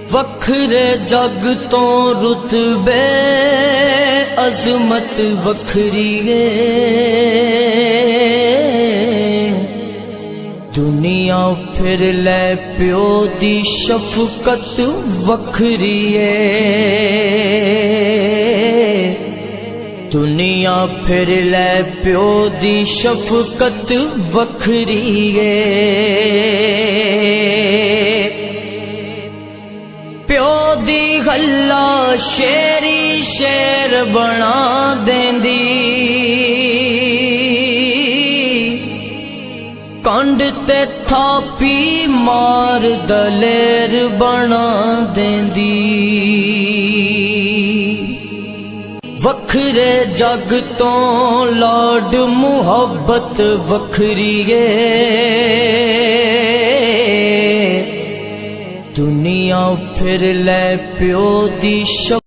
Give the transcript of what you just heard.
वखरे जग तो रुतबे अजमत वखरी है। दुनिया फिर ले प्यो दी शफकत वखरी है। दुनिया फिर ले प्यो दी शफकत वखरी है। प्यो दी गल्ला शेरी शेर बना देंदी। कंड ते थापी मार दलेर बना देंदी। वखरे जग तो लाड मुहब्बत वखरी है। दुनिया फिर ले प्यो दी